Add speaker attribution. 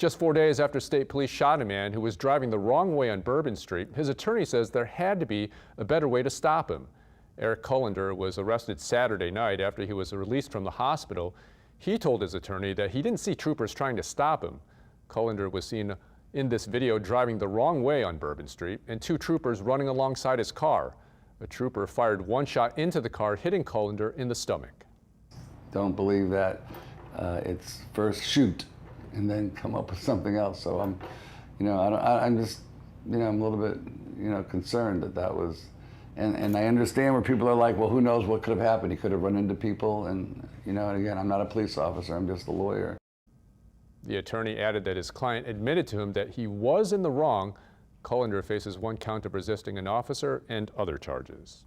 Speaker 1: Just 4 days after state police shot a man who was driving the wrong way on Bourbon Street, his attorney says there had to be a better way to stop him. Eric Cullender was arrested Saturday night after he was released from the hospital. He told his attorney that he didn't see troopers trying to stop him. Cullender was seen in this video driving the wrong way on Bourbon Street and two troopers running alongside his car. A trooper fired one shot into the car, hitting Cullender in the stomach.
Speaker 2: Don't believe that it's first shoot and then come up with something else. So I'm just, I'm a little bit, concerned that was, and I understand where people are like, well, who knows what could have happened? He could have run into people, and and again, I'm not a police officer, I'm just a lawyer.
Speaker 1: The attorney added that his client admitted to him that he was in the wrong. Cullender faces one count of resisting an officer and other charges.